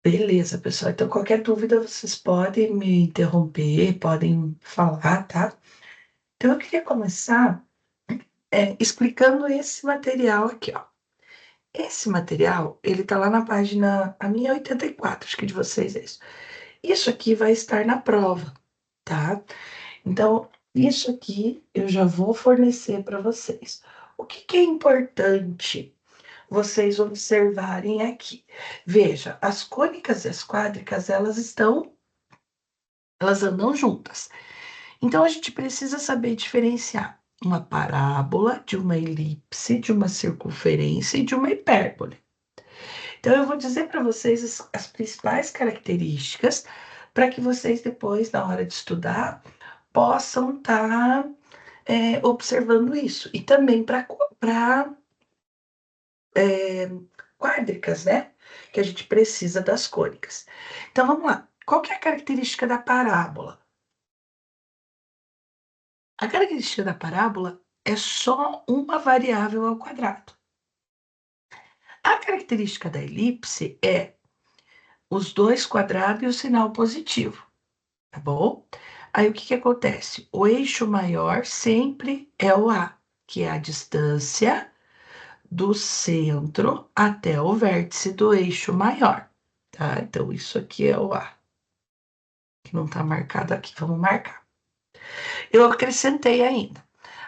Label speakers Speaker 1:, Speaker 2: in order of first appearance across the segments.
Speaker 1: Beleza, pessoal. Então, qualquer dúvida, vocês podem me interromper, podem falar, tá? Então, eu queria começar explicando esse material aqui, ó. Esse material, ele tá lá na página, a minha é 84, acho que de vocês é isso. Isso aqui vai estar na prova, tá? Então, isso aqui eu já vou fornecer para vocês. O que que é importante vocês observarem aqui? Veja, as cônicas e as quádricas, elas andam juntas. Então, a gente precisa saber diferenciar uma parábola de uma elipse, de uma circunferência e de uma hipérbole. Então, eu vou dizer para vocês as principais características para que vocês depois, na hora de estudar, possam estar observando isso. E também para quádricas, né? Que a gente precisa das cônicas. Então, vamos lá. Qual que é a característica da parábola? A característica da parábola é só uma variável ao quadrado. A característica da elipse é os dois quadrados e o sinal positivo, tá bom? Aí o que que acontece? O eixo maior sempre é o A, que é a distância do centro até o vértice do eixo maior, tá? Então isso aqui é o A, que não está marcado aqui, vamos marcar. Eu acrescentei ainda.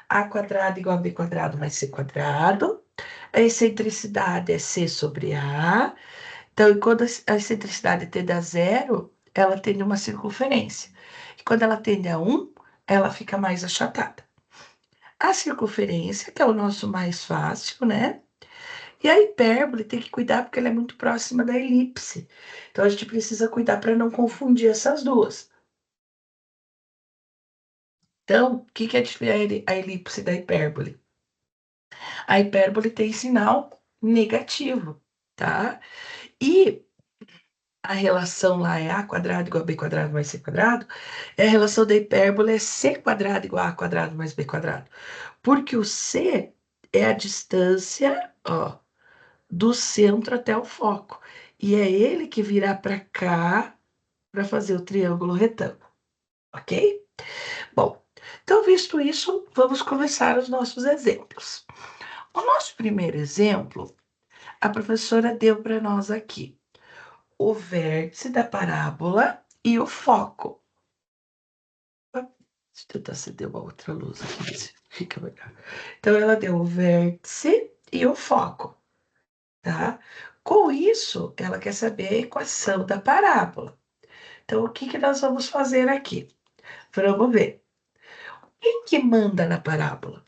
Speaker 1: A quadrado igual a B quadrado mais C quadrado. A excentricidade é C sobre A. Então, e quando a excentricidade tende a zero, ela tende a uma circunferência. E quando ela tende a 1, ela fica mais achatada. A circunferência, que é o nosso mais fácil, né? E a hipérbole tem que cuidar porque ela é muito próxima da elipse. Então, a gente precisa cuidar para não confundir essas duas. Então, o que que é a elipse da hipérbole? A hipérbole tem sinal negativo, tá? E a relação lá é a quadrado igual a b quadrado mais c quadrado, a relação da hipérbole é c quadrado igual a quadrado mais b quadrado. Porque o c é a distância, ó, do centro até o foco. E é ele que virá para cá para fazer o triângulo retângulo, ok? Bom, então visto isso, vamos começar os nossos exemplos. O nosso primeiro exemplo, a professora deu para nós aqui o vértice da parábola e o foco. Deixa eu tentar acender uma outra luz aqui, se fica melhor. Então, ela deu o vértice e o foco, tá? Com isso, ela quer saber a equação da parábola. Então, o que que nós vamos fazer aqui? Vamos ver. Quem que manda na parábola?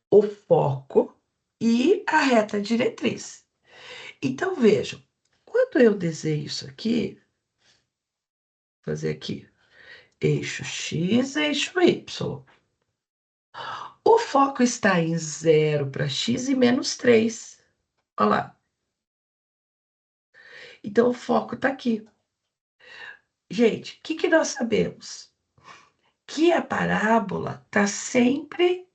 Speaker 1: O foco e a reta diretriz. Então, vejam, quando eu desenho isso aqui, vou fazer aqui, eixo X, eixo Y. O foco está em 0 para x e menos 3. Olha lá. Então, o foco está aqui. Gente, o que que nós sabemos? Que a parábola está sempre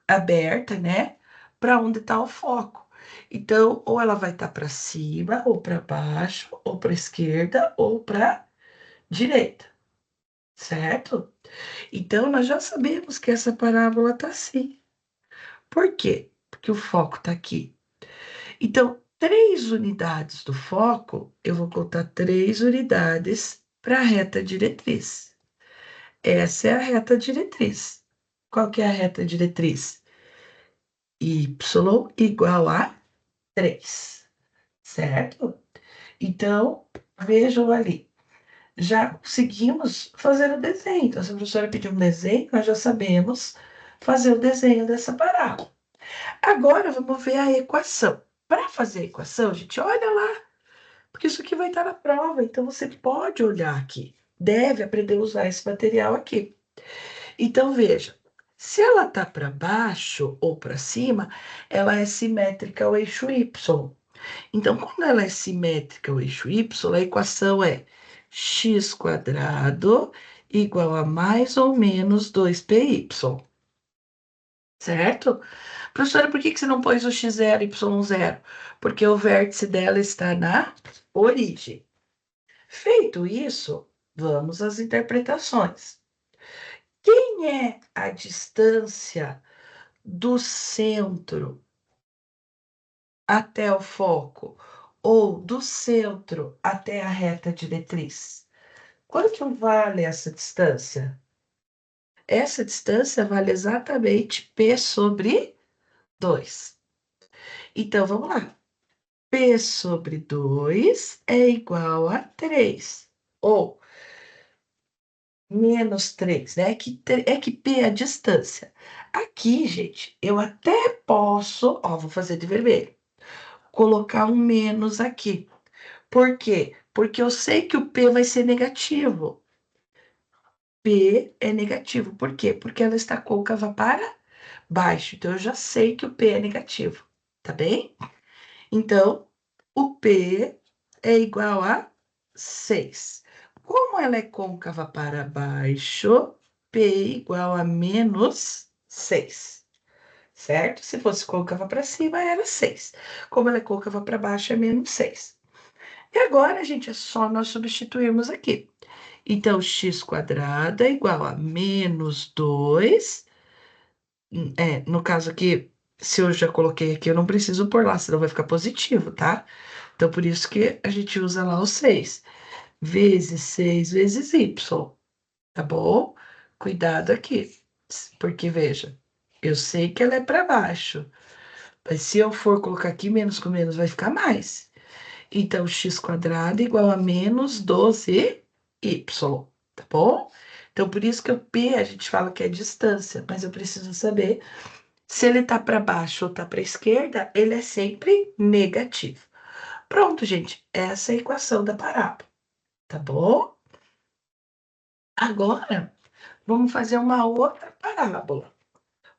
Speaker 1: aberta, né? Para onde está o foco. Então, ou ela vai estar para cima, ou para baixo, ou para esquerda, ou para direita, certo? Então, nós já sabemos que essa parábola está assim. Por quê? Porque o foco está aqui. Então, 3 unidades do foco, eu vou contar 3 unidades para a reta diretriz. Essa é a reta diretriz. Qual que é a reta diretriz? Y igual a 3, certo? Então, vejam ali. Já conseguimos fazer o desenho. Então, se a professora pediu um desenho, nós já sabemos fazer o desenho dessa parábola. Agora, vamos ver a equação. Para fazer a equação, gente, olha lá. Porque isso aqui vai estar na prova, então você pode olhar aqui. Deve aprender a usar esse material aqui. Então, veja, se ela está para baixo ou para cima, ela é simétrica ao eixo Y. Então, quando ela é simétrica ao eixo Y, a equação é x quadrado igual a mais ou menos 2py. Certo? Professora, por que que você não pôs o x0 y0? Porque o vértice dela está na origem. Feito isso, vamos às interpretações. Quem é a distância do centro até o foco ou do centro até a reta diretriz? Quanto vale essa distância? Essa distância vale exatamente P sobre 2. Então, vamos lá. P sobre 2 é igual a 3. Ou menos 3, né? É que P é a distância. Aqui, gente, eu até posso, ó, vou fazer de vermelho, colocar um menos aqui. Por quê? Porque eu sei que o P vai ser negativo. P é negativo. Por quê? Porque ela está côncava para baixo. Então, eu já sei que o P é negativo. Tá bem? Então, o P é igual a 6. Como ela é côncava para baixo, P igual a menos 6, certo? Se fosse côncava para cima, era 6. Como ela é côncava para baixo, é menos 6. E agora, gente, é só nós substituirmos aqui. Então, x quadrado é igual a menos 2. No caso aqui, se eu já coloquei aqui, eu não preciso pôr lá, senão vai ficar positivo, tá? Então, por isso que a gente usa lá o 6. Vezes 6 vezes y, tá bom? Cuidado aqui, porque veja, eu sei que ela é para baixo, mas se eu for colocar aqui menos com menos, vai ficar mais. Então, x quadrado igual a menos 12y, tá bom? Então, por isso que o P a gente fala que é distância, mas eu preciso saber se ele tá para baixo ou tá para a esquerda, ele é sempre negativo. Pronto, gente, essa é a equação da parábola, tá bom? Agora, vamos fazer uma outra parábola.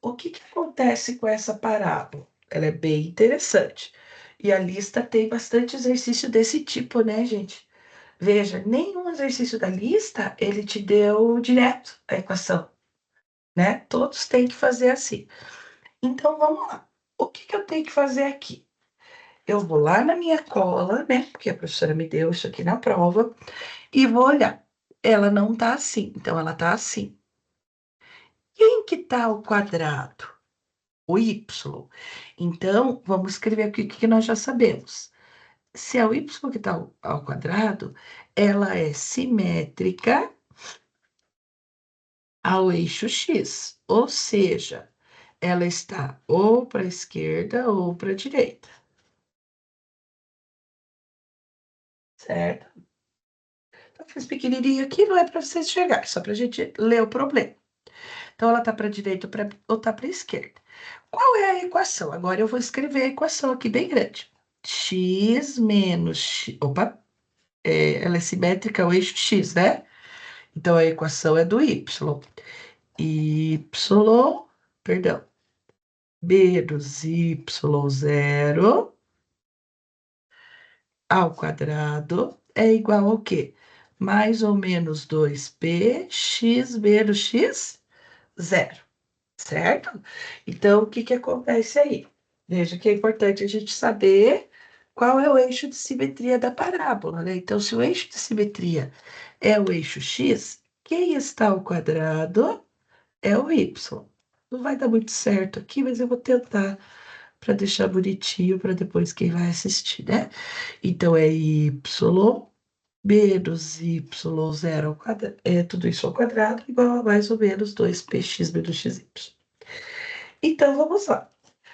Speaker 1: O que que acontece com essa parábola? Ela é bem interessante. E a lista tem bastante exercício desse tipo, né, gente? Veja, nenhum exercício da lista ele te deu direto a equação, né? Todos têm que fazer assim. Então vamos lá. O que que eu tenho que fazer aqui? Eu vou lá na minha cola, né? Porque a professora me deu isso aqui na prova, e vou olhar. Ela não tá assim, então ela tá assim. Quem que tá ao quadrado? O y. Então, vamos escrever aqui o que nós já sabemos. Se é o y que está ao quadrado, ela é simétrica ao eixo x, ou seja, ela está ou para a esquerda ou para a direita, certo? Então, fiz pequenininho aqui, não é para você enxergar, é só para a gente ler o problema. Então, ela está para a direita ou está para a esquerda. Qual é a equação? Agora eu vou escrever a equação aqui bem grande. X menos x. Opa, ela é simétrica ao eixo x, né? Então a equação é do y. Y, perdão, menos y0 ao quadrado é igual ao quê? Mais ou menos 2p, x menos x, zero, certo? Então, o que que acontece aí? Veja que é importante a gente saber qual é o eixo de simetria da parábola, né? Então, se o eixo de simetria é o eixo x, quem está ao quadrado é o y. Não vai dar muito certo aqui, mas eu vou tentar para deixar bonitinho para depois quem vai assistir, né? Então é y menos y0 ao quadrado, tudo isso ao quadrado, igual a mais ou menos 2px menos xy. Então vamos lá.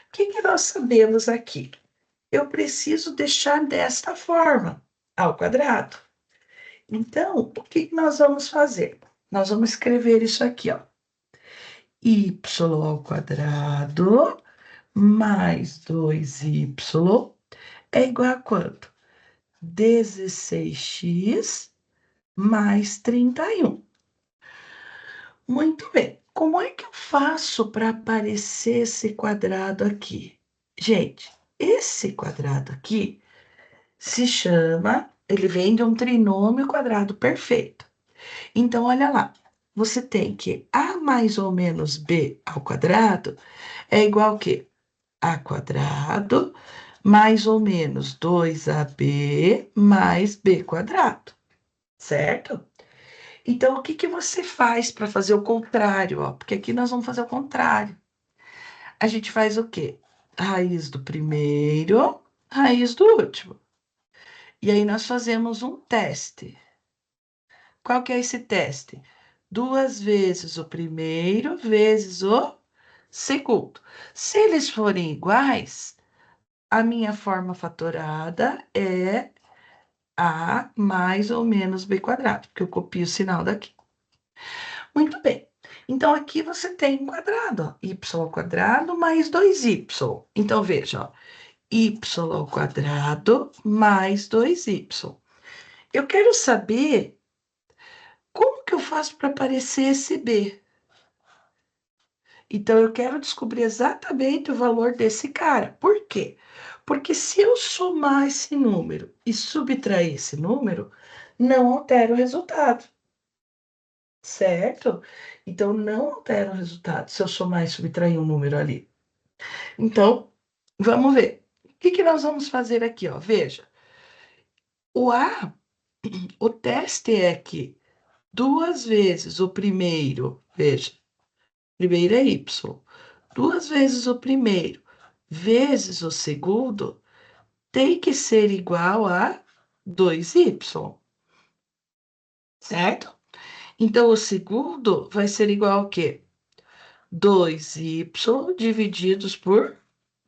Speaker 1: O que que nós sabemos aqui? Eu preciso deixar desta forma, ao quadrado. Então, o que que nós vamos fazer? Nós vamos escrever isso aqui, ó. Y ao quadrado mais 2y é igual a quanto? 16x mais 31. Muito bem. Como é que eu faço para aparecer esse quadrado aqui? Gente, esse quadrado aqui se chama, ele vem de um trinômio quadrado perfeito. Então, olha lá, você tem que a mais ou menos b ao quadrado é igual a quê? A quadrado mais ou menos 2ab mais b quadrado. certo? Então, o que que você faz para fazer o contrário, ó? Porque aqui nós vamos fazer o contrário. A gente faz o quê? Raiz do primeiro, raiz do último. E aí nós fazemos um teste. Qual que é esse teste? 2 vezes o primeiro vezes o segundo. Se eles forem iguais, a minha forma fatorada é A mais ou menos B quadrado, porque eu copio o sinal daqui. Muito bem. Então, aqui você tem um quadrado, ó, y ao quadrado mais 2y. Então, veja, ó, y ao quadrado mais 2y. Eu quero saber como que eu faço para aparecer esse b. Então, eu quero descobrir exatamente o valor desse cara. Por quê? Porque se eu somar esse número e subtrair esse número, não altera o resultado, certo? Então, não altera o resultado se eu somar e subtrair um número ali. Então, vamos ver. O que que nós vamos fazer aqui, ó? Veja, o A, o teste é que 2 vezes o primeiro, veja, primeiro é Y. 2 vezes o primeiro vezes o segundo tem que ser igual a 2y, certo? Então, o segundo vai ser igual a quê? 2y divididos por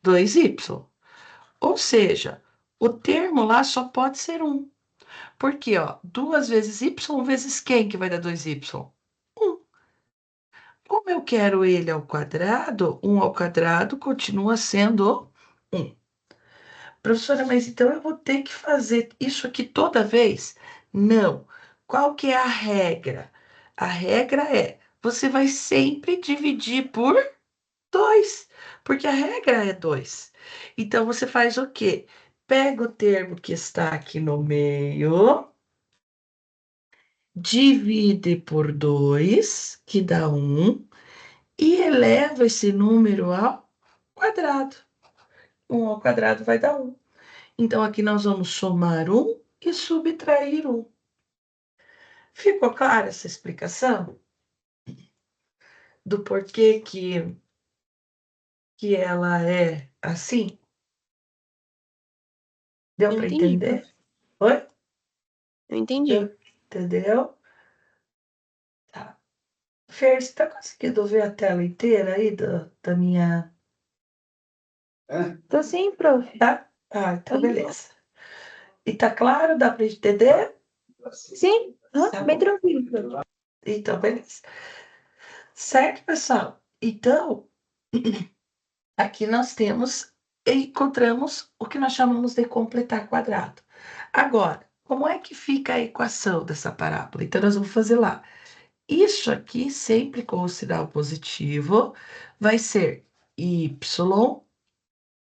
Speaker 1: 2y. Ou seja, o termo lá só pode ser 1. Porque, ó, 2 vezes y vezes quem que vai dar 2y? 1. Como eu quero ele ao quadrado, 1 ao quadrado continua sendo 1. Professora, mas então eu vou ter que fazer isso aqui toda vez? Não. Qual que é a regra? A regra é, você vai sempre dividir por 2, porque a regra é 2. Então, você faz o quê? Pega o termo que está aqui no meio, divide por 2, que dá 1, e eleva esse número ao quadrado. 1 ao quadrado vai dar 1. Então, aqui nós vamos somar 1 e subtrair 1. Ficou clara essa explicação? Do porquê que ela é assim? Deu
Speaker 2: Eu
Speaker 1: para
Speaker 2: entendi,
Speaker 1: entender?
Speaker 2: prof.
Speaker 1: Oi?
Speaker 2: Eu entendi.
Speaker 1: Entendeu? Tá. Fer, você está conseguindo ver a tela inteira aí da minha.
Speaker 2: Tô sim, prof.
Speaker 1: Tá? Ah, então
Speaker 2: Uhum.
Speaker 1: beleza. E tá claro? Dá para entender?
Speaker 2: Sim,
Speaker 1: Tá
Speaker 2: bem
Speaker 1: bom.
Speaker 2: tranquilo, prof.
Speaker 1: Então, beleza. Certo, pessoal? Então, aqui nós temos, encontramos o que nós chamamos de completar quadrado. Agora, como é que fica a equação dessa parábola? Então, nós vamos fazer lá. Isso aqui, sempre com o sinal positivo, vai ser y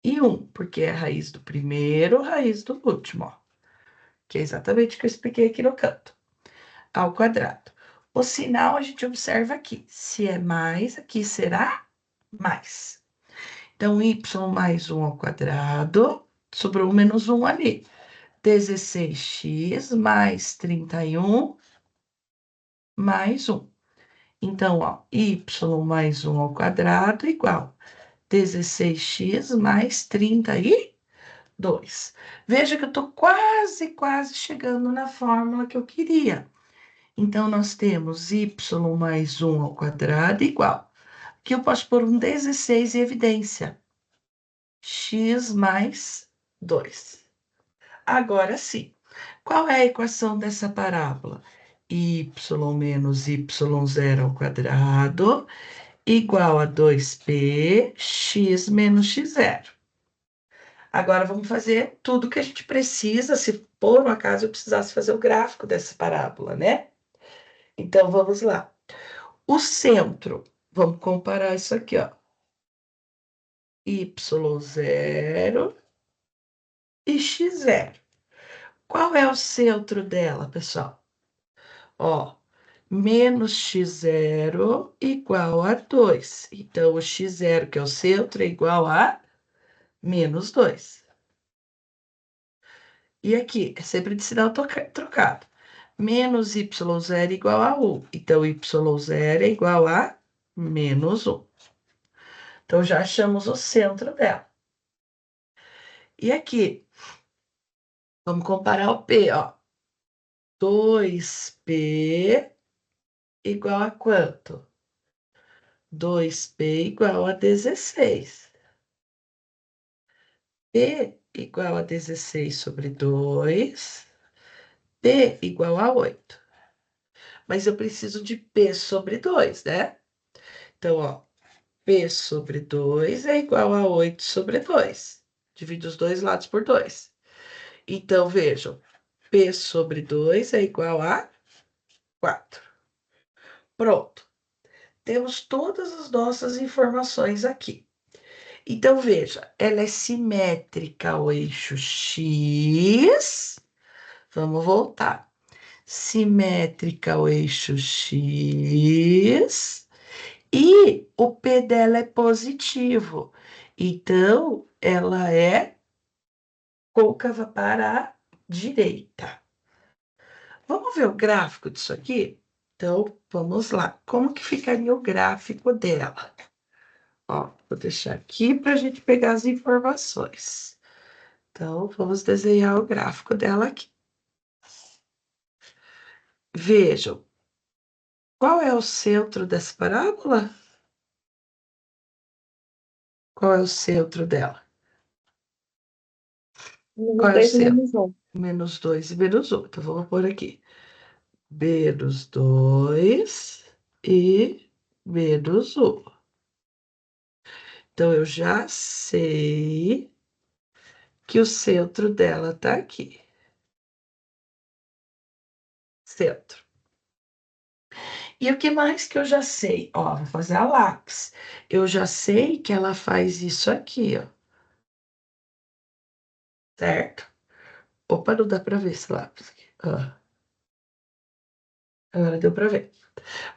Speaker 1: e 1, porque é a raiz do primeiro, raiz do último, ó, que é exatamente o que eu expliquei aqui no canto, ao quadrado. O sinal a gente observa aqui. Se é mais, aqui será mais. Então, y mais 1 ao quadrado, sobrou menos 1 ali. 16x mais 31 mais 1. Então, ó, y mais 1 ao quadrado igual 16x mais 32. Veja que eu estou quase chegando na fórmula que eu queria. Então, nós temos y mais 1 ao quadrado igual. Aqui eu posso pôr um 16 em evidência. X mais 2. Agora sim, qual é a equação dessa parábola? Y menos y0 ao quadrado igual a 2p x menos x0. Agora vamos fazer tudo que a gente precisa, se por um acaso eu precisasse fazer o gráfico dessa parábola, né? Então vamos lá. O centro, vamos comparar isso aqui, ó. y0 e x0. Qual é o centro dela, pessoal? Ó, menos x0 igual a 2. Então, o x0, que é o centro, é igual a menos 2. E aqui, é sempre de sinal trocado. menos y0 igual a 1. Então, y0 é igual a menos 1. Então, já achamos o centro dela. E aqui, vamos comparar o P, ó. 2P igual a quanto? 2P igual a 16. P igual a 16 sobre 2. P igual a 8. Mas eu preciso de P sobre 2, né? Então, ó, P sobre 2 é igual a 8 sobre 2. Divide os dois lados por 2. Então, vejam, P sobre 2 é igual a 4. Pronto. Temos todas as nossas informações aqui. Então, veja, ela é simétrica ao eixo X. Vamos voltar. Simétrica ao eixo X. E o P dela é positivo. Então, ela é côncava para a direita. Vamos ver o gráfico disso aqui? Então, vamos lá. Como que ficaria o gráfico dela? Ó, vou deixar aqui para a gente pegar as informações. Então, vamos desenhar o gráfico dela aqui. Vejam, qual é o centro dessa parábola? Qual é o centro dela? Qual
Speaker 2: Menos
Speaker 1: é o
Speaker 2: 2 e
Speaker 1: centro?
Speaker 2: menos 1.
Speaker 1: Menos 2 e menos 1. Então, vamos pôr aqui. Menos 2 e menos 1. Então, eu já sei que o centro dela está aqui. Centro. E o que mais que eu já sei? Ó, vou fazer a lápis. Eu já sei que ela faz isso aqui, ó. Certo? Opa, não dá para ver esse lápis aqui. Ó, agora deu para ver.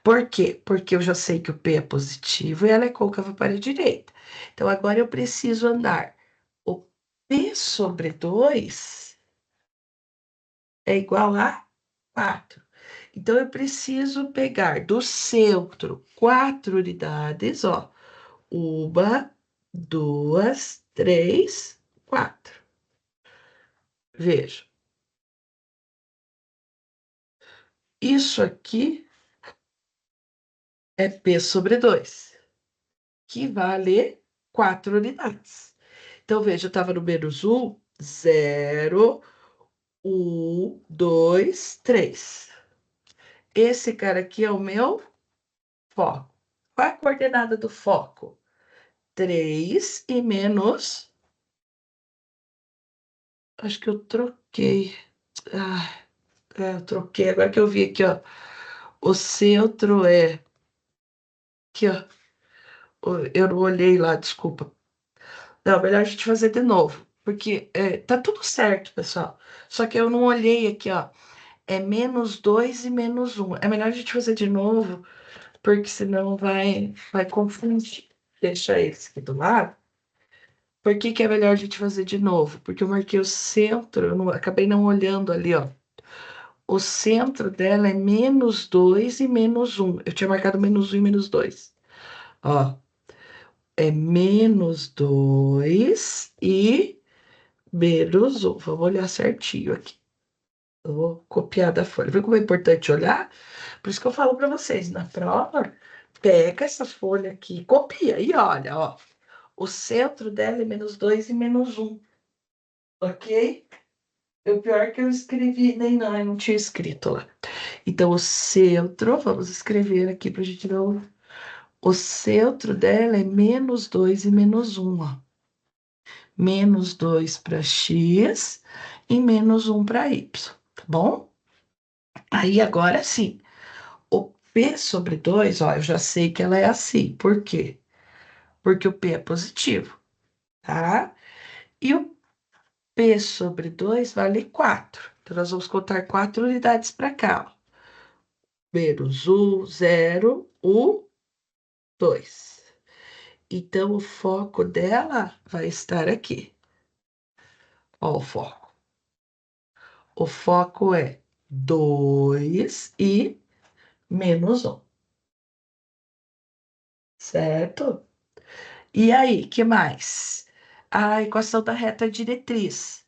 Speaker 1: Por quê? Porque eu já sei que o P é positivo e ela é côncava para a direita. Então, agora eu preciso andar. O P sobre 2 é igual a 4. Então, eu preciso pegar do centro 4 unidades, ó. Uma, duas, três, quatro. Veja. Isso aqui é P sobre 2, que vale 4 unidades. Então, veja, eu estava no menos 1, 0, 1, 2, 3. Esse cara aqui é o meu foco. Qual é a coordenada do foco? 3 e menos. Acho que eu troquei. Ah, eu troquei. Agora que eu vi aqui, ó. O centro é. Aqui, ó. Eu não olhei lá, desculpa. Não, melhor a gente fazer de novo. Porque tá tudo certo, pessoal. Só que eu não olhei aqui, ó. É menos 2 e menos 1. É melhor a gente fazer de novo, porque senão vai confundir. Deixa esse aqui do lado. Por que que é melhor a gente fazer de novo? Porque eu marquei o centro, eu acabei não olhando ali, ó. O centro dela é menos 2 e menos 1. Eu tinha marcado menos 1 e menos 2. Ó, é menos 2 e menos 1. Vamos olhar certinho aqui. Eu vou copiar da folha. Viu como é importante olhar? Por isso que eu falo para vocês, na prova, pega essa folha aqui, copia e olha, ó. O centro dela é menos 2 e menos 1. Ok? O pior é que eu escrevi, nem não, eu não tinha escrito lá. Então, o centro, vamos escrever aqui para a gente não. O centro dela é menos 2 e menos 1, ó. Menos 2 para x e menos 1 para y, tá bom? Aí, agora sim, o P sobre 2, ó, eu já sei que ela é assim. Por quê? Porque o P é positivo, tá? E o P sobre 2 vale 4. Então, nós vamos contar 4 unidades para cá, ó. Menos 1, 0, 1, 2. Então, o foco dela vai estar aqui. Ó, o foco. O foco é 2 e menos 1. Certo? E aí, que mais? A equação da reta diretriz.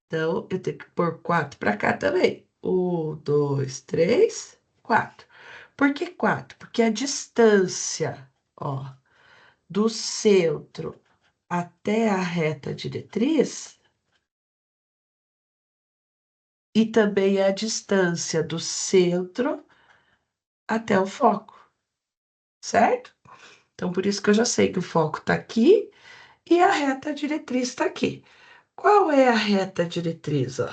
Speaker 1: Então, eu tenho que pôr 4 para cá também. 1, 2, 3, 4. Por que 4? Porque a distância, ó, do centro até a reta diretriz e também a distância do centro até o foco, certo? Então, por isso que eu já sei que o foco está aqui e a reta diretriz está aqui. Qual é a reta diretriz, ó?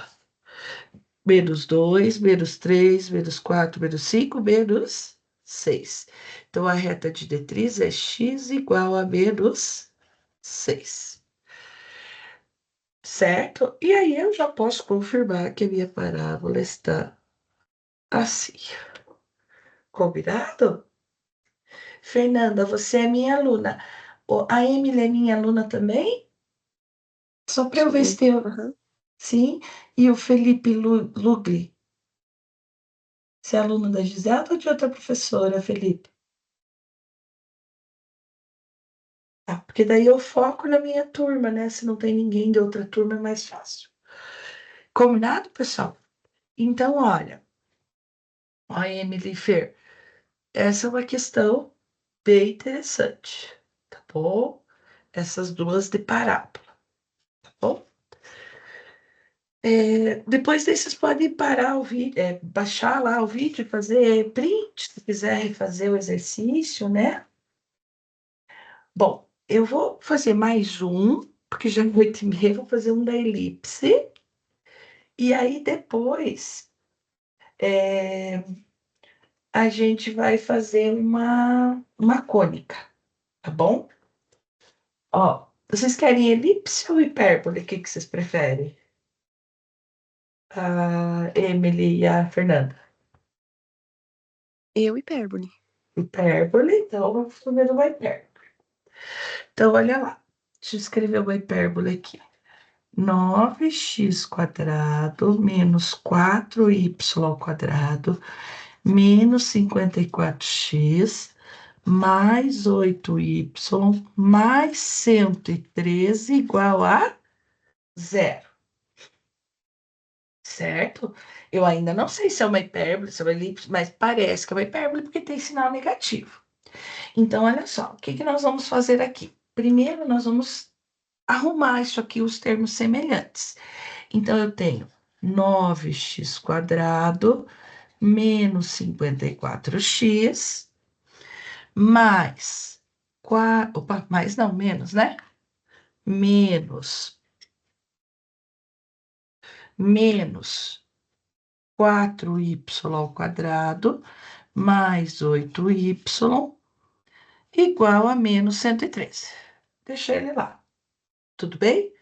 Speaker 1: -2, -3, -4, -5, -6. Então, a reta diretriz é x igual a -6. Certo? E aí eu já posso confirmar que a minha parábola está assim. Combinado? Fernanda, você é minha aluna. A Emily é minha aluna também? Só para eu ver se tem.
Speaker 2: Aham.
Speaker 1: Sim. E o Felipe Lugli? Você é aluno da Gisela ou de outra professora, Felipe? Ah, porque daí eu foco na minha turma, né? Se não tem ninguém de outra turma, é mais fácil. Combinado, pessoal? Então, olha, a Emily Fer, essa é uma questão bem interessante, tá bom? Essas duas de parábola, tá bom? Depois daí vocês podem parar o vídeo, baixar lá o vídeo, fazer print, se quiserem fazer o exercício, né? Bom, eu vou fazer mais um, porque já é 8h30, vou fazer um da elipse. E aí depois a gente vai fazer uma cônica, tá bom? Ó, vocês querem elipse ou hipérbole? O que que vocês preferem? A Emily e a Fernanda.
Speaker 2: Eu, hipérbole.
Speaker 1: Hipérbole, então vamos fazer uma hipérbole. Então, olha lá. Deixa eu escrever uma hipérbole aqui. 9x² menos 4y² menos 54x mais 8y mais 113 igual a 0. Certo? Eu ainda não sei se é uma hipérbole, se é uma elipse, mas parece que é uma hipérbole porque tem sinal negativo. Então, olha só, o que que nós vamos fazer aqui? Primeiro, nós vamos arrumar isso aqui, os termos semelhantes. Então, eu tenho 9x² menos 54x mais 4, opa, mais não, menos, né? Menos 4y² mais 8y igual a menos 113. Deixa ele lá. Tudo bem?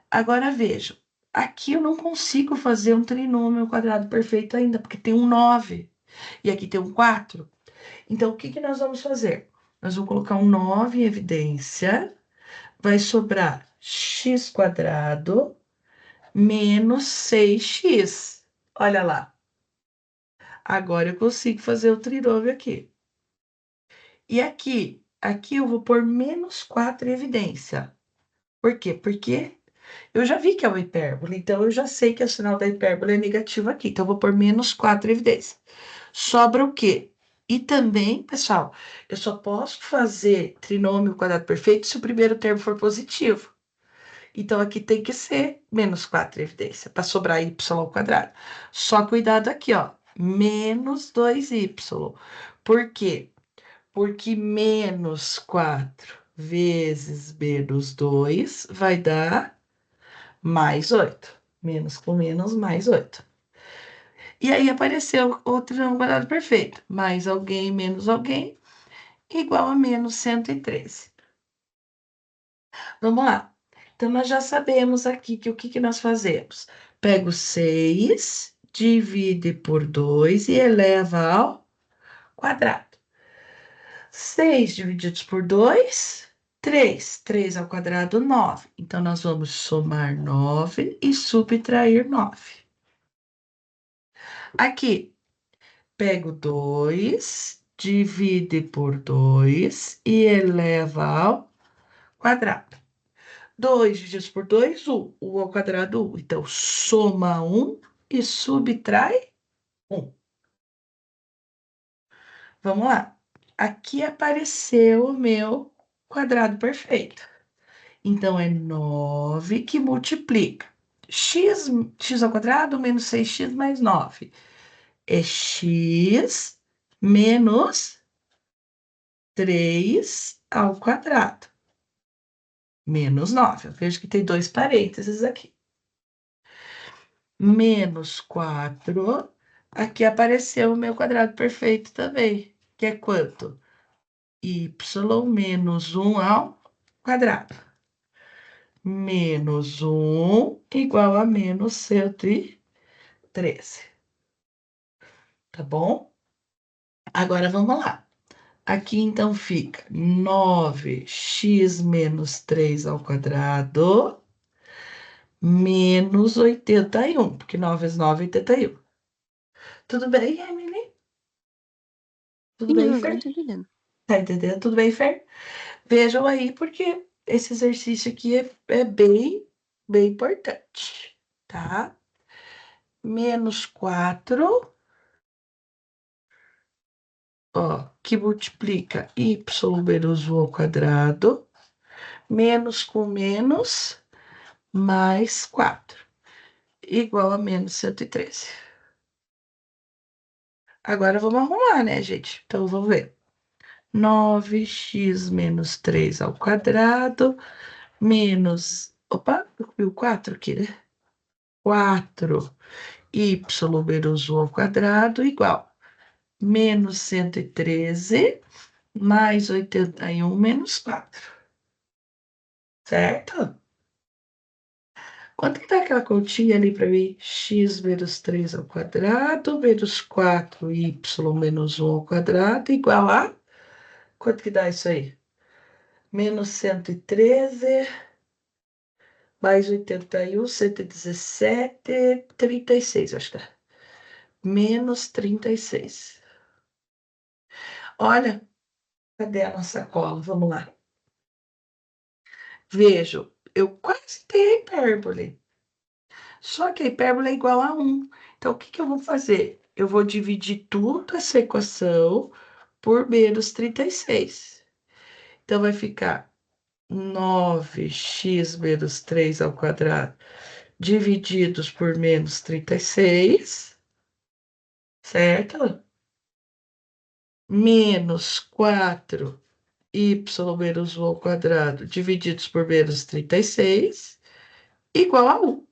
Speaker 1: Agora vejam, aqui eu não consigo fazer um trinômio quadrado perfeito ainda, porque tem um 9 e aqui tem um 4. Então, o que que nós vamos fazer? Nós vamos colocar um 9 em evidência, vai sobrar x² menos 6x. Olha lá. Agora eu consigo fazer o trinômio aqui. E aqui eu vou pôr menos 4 em evidência. Por quê? Porque eu já vi que é uma hipérbole, então eu já sei que o sinal da hipérbole é negativo aqui. Então eu vou pôr menos 4 em evidência. Sobra o quê? E também, pessoal, eu só posso fazer trinômio quadrado perfeito se o primeiro termo for positivo. Então aqui tem que ser menos 4 em evidência, para sobrar y². Só cuidado aqui, ó, menos 2y. Por quê? Porque menos 4 vezes menos 2 vai dar mais 8. Menos com menos, mais 8. E aí apareceu o triângulo quadrado perfeito. Mais alguém menos alguém igual a menos 113. Vamos lá. Então, nós já sabemos aqui que o que que nós fazemos? Pega o 6, divide por 2 e eleva ao quadrado. 6 divididos por 2, 3. 3 ao quadrado, 9. Então, nós vamos somar 9 e subtrair 9. Aqui, pego 2, divide por 2 e eleva ao quadrado. 2 divididos por 2, 1. 1 ao quadrado, 1. Então, soma 1 e subtrai 1. Vamos lá. Aqui apareceu o meu quadrado perfeito. Então, é 9 que multiplica. X ao quadrado menos 6x mais 9. É x menos 3 ao quadrado. Menos 9. Eu vejo que tem 2 parênteses aqui. Menos 4. Aqui apareceu o meu quadrado perfeito também. Que é quanto? Y menos 1 ao quadrado. Menos 1 igual a menos 113. Tá bom? Agora vamos lá. Aqui então fica 9x menos 3 ao quadrado menos 81, porque 9 vezes 9 é 81. Tudo bem, Emily? Tudo
Speaker 2: Sim,
Speaker 1: bem,
Speaker 2: agora eu
Speaker 1: Fer?
Speaker 2: tô entendendo.
Speaker 1: Tá entendendo? Tudo bem, Fer? Vejam aí, porque esse exercício aqui é bem importante, tá? Menos 4, ó, que multiplica y menos 1 ao quadrado, menos com menos, mais 4, igual a menos 113. Agora vamos arrumar, né, gente? Então, vamos ver. 9x menos 3 ao quadrado, menos... Opa, eu comi o 4 aqui, né? 4y menos 1 ao quadrado, igual menos 113 mais 81 menos 4. Certo? Quanto que dá aquela continha ali para mim? X menos 3 ao quadrado, menos 4y menos 1 ao quadrado, igual a... Quanto que dá isso aí? Menos 113 mais 81, 117, 36, acho que dá. Menos 36. Olha, cadê a nossa cola? Vamos lá. Vejo, eu quase tenho a hipérbole. Só que a hipérbole é igual a 1. Então, o que que eu vou fazer? Eu vou dividir tudo essa equação por menos 36. Então, vai ficar 9x menos 3 ao quadrado divididos por menos 36, certo? Menos 4y menos 1 ao quadrado divididos por menos 36, igual a 1.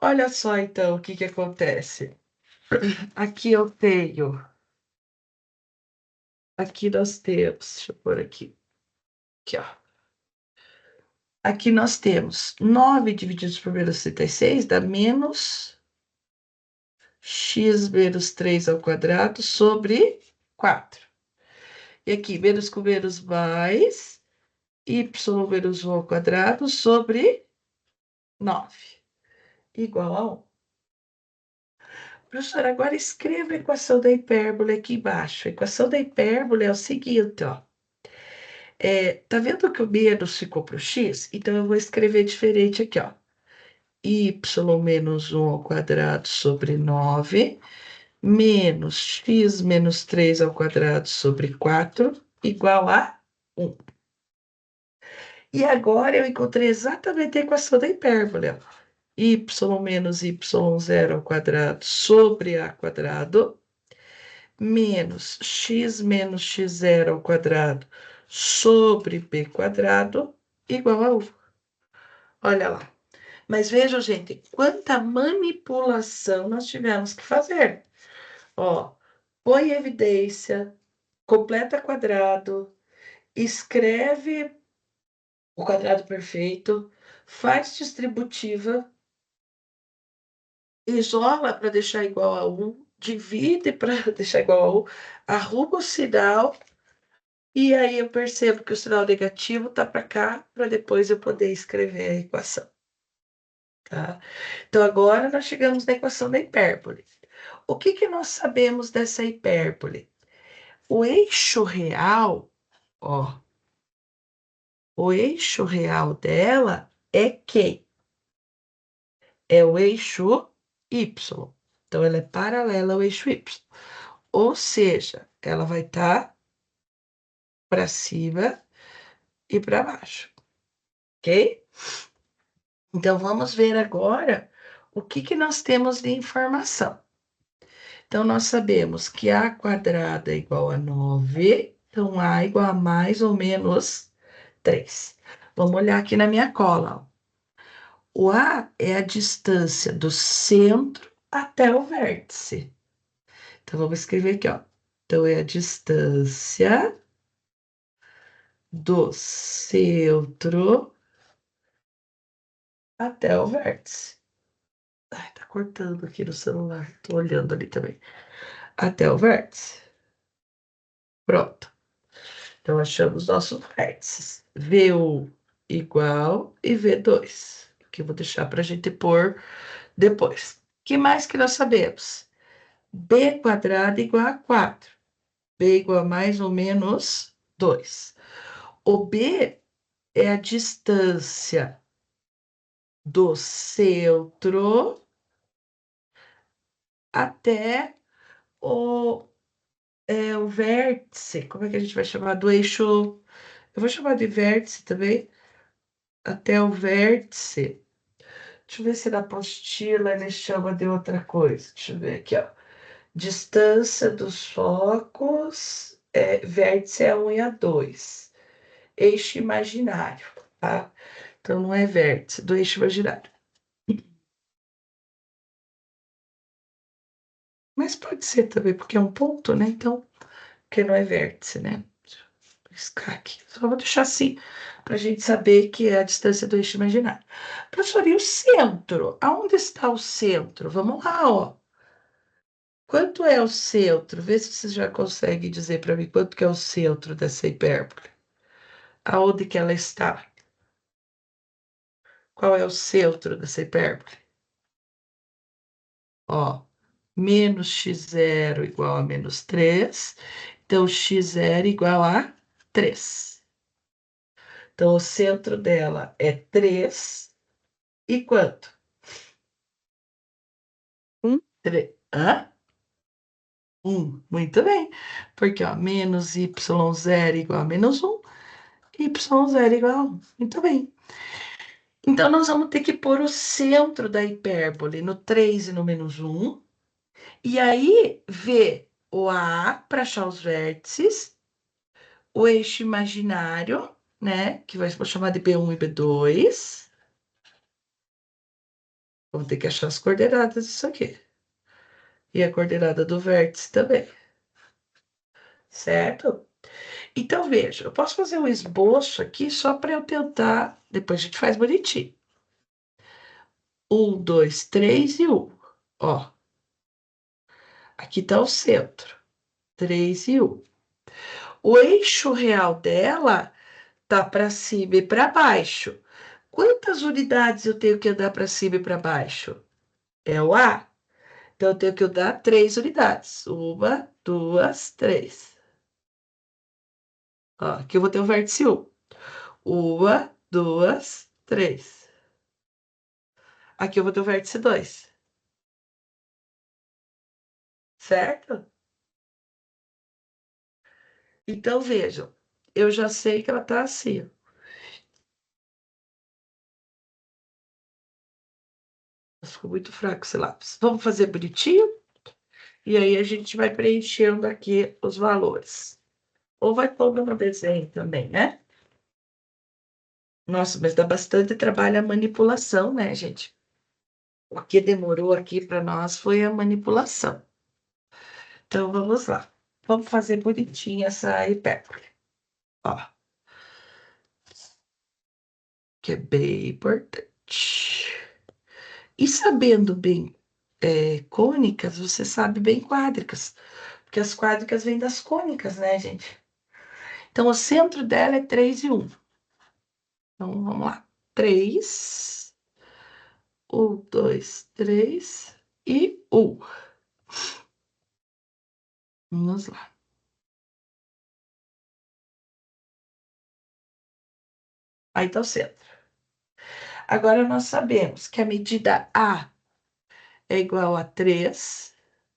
Speaker 1: Olha só, então, o que que acontece. Aqui eu tenho... Aqui nós temos... Deixa eu pôr aqui. Aqui, ó. Aqui nós temos 9 divididos por menos 36 dá menos x menos 3 ao quadrado sobre 4. E aqui, menos com menos mais, y menos 1 ao quadrado sobre 9, igual a 1. Professora, agora escreva a equação da hipérbole aqui embaixo. A equação da hipérbole é o seguinte, ó. Tá vendo que o menos ficou para o x? Então, eu vou escrever diferente aqui, ó. Y menos 1 ao quadrado sobre 9, menos x menos 3 ao quadrado sobre 4, igual a 1. E agora eu encontrei exatamente a equação da hipérbole, ó. Y menos y0 ao quadrado sobre a quadrado, menos x menos x0 ao quadrado sobre b quadrado, igual a 1. Olha lá. Mas vejam, gente, quanta manipulação nós tivemos que fazer. Ó, põe evidência, completa quadrado, escreve o quadrado perfeito, faz distributiva, isola para deixar igual a 1, divide para deixar igual a 1, arruma o sinal, e aí eu percebo que o sinal negativo está para cá, para depois eu poder escrever a equação. tá? Então, agora nós chegamos na equação da hipérbole. O que que nós sabemos dessa hipérbole? O eixo real, ó, o eixo real dela é quem? É o eixo Y. Então, ela é paralela ao eixo Y. Ou seja, ela vai estar para cima e para baixo, ok? Então, vamos ver agora o que que nós temos de informação. Então, nós sabemos que A quadrada é igual a 9, então A é igual a mais ou menos 3. Vamos olhar aqui na minha cola, ó. O A é a distância do centro até o vértice. Então, vamos escrever aqui, ó. Então, é a distância do centro até o vértice. Ai, tá cortando aqui no celular. Tô olhando ali também. Até o vértice. Pronto. Então, achamos nossos vértices. V1 igual e V2. Que eu vou deixar para a gente pôr depois. O que mais que nós sabemos? B quadrado igual a 4. B igual a mais ou menos 2. O B é a distância do centro até o vértice. Como é que a gente vai chamar? Do eixo. Eu vou chamar de vértice também. Até o vértice. Deixa eu ver se na apostila ele chama de outra coisa. Deixa eu ver aqui, ó. Distância dos focos, vértice é 1 e a 2. Eixo imaginário, tá? Então não é vértice do eixo imaginário. Mas pode ser também, porque é um ponto, né? Então, porque não é vértice, né? Deixa eu riscar aqui. Só vou deixar assim, para a gente saber que é a distância do eixo imaginário. Professor, e o centro? Aonde está o centro? Vamos lá, ó. Quanto é o centro? Vê se você já consegue dizer para mim quanto que é o centro dessa hipérbole. Aonde que ela está? Qual é o centro dessa hipérbole? Ó, menos x0 igual a menos 3. Então, x0 igual a 3. Então, o centro dela é 3. E quanto?
Speaker 2: 1.
Speaker 1: Hã? 1. Muito bem. Porque, ó, menos y0 igual a menos 1. Y0 igual a 1. Muito bem. Então, nós vamos ter que pôr o centro da hipérbole no 3 e no menos 1. E aí, ver o A para achar os vértices, o eixo imaginário, né? Que vou chamar de B1 e B2. Vamos ter que achar as coordenadas disso aqui. E a coordenada do vértice também. Certo? Então, veja, eu posso fazer um esboço aqui só para eu tentar. Depois a gente faz bonitinho. 1, 2, 3 e 1. Ó, aqui está o centro. 3 e 1. O eixo real dela tá para cima e para baixo. Quantas unidades eu tenho que andar para cima e para baixo? É o A. Então, eu tenho que andar 3 unidades. 1, 2, 3. Ó, aqui eu vou ter o vértice 1. 1, 2, 3. Aqui eu vou ter o vértice 2. Certo? Então, vejam. Eu já sei que ela tá assim, ó. Ficou muito fraco esse lápis. Vamos fazer bonitinho? E aí a gente vai preenchendo aqui os valores. Ou vai pondo no desenho também, né? Nossa, mas dá bastante trabalho a manipulação, né, gente? O que demorou aqui para nós foi a manipulação. Então, vamos lá. Vamos fazer bonitinha essa hipérbole. Ó, que é bem importante. E sabendo bem cônicas, você sabe bem quádricas. Porque as quádricas vêm das cônicas, né, gente? Então, o centro dela é 3 e 1. Então, vamos lá. 3 1, 2, 3 e 1. Vamos lá. Aí tá o centro. Agora nós sabemos que a medida A é igual a 3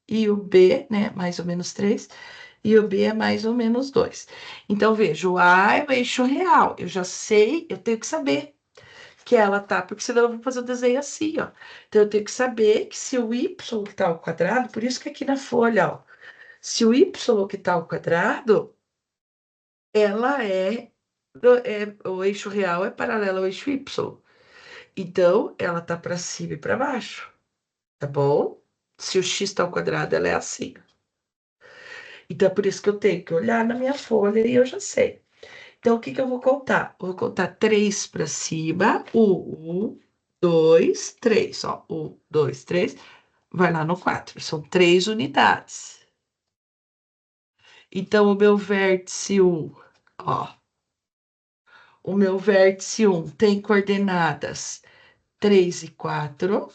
Speaker 1: e o B, né, mais ou menos 3, e o B é mais ou menos 2. Então, veja, o A é o eixo real. Eu já sei, eu tenho que saber que ela tá, porque senão eu vou fazer o desenho assim, ó. Então, eu tenho que saber que se o Y que tá ao quadrado, por isso que aqui na folha, ó, se o Y que tá ao quadrado, ela o eixo real é paralelo ao eixo Y. Então, ela tá para cima e para baixo, tá bom? Se o x está ao quadrado, ela é assim. Então, é por isso que eu tenho que olhar na minha folha e eu já sei. Então, o que que eu vou contar? Eu vou contar 3 para cima. 1, 2, 3. Ó, 1, 2, 3. Vai lá no 4. São 3 unidades. Então, o meu vértice 1, ó. O meu vértice 1 tem coordenadas 3 e 4.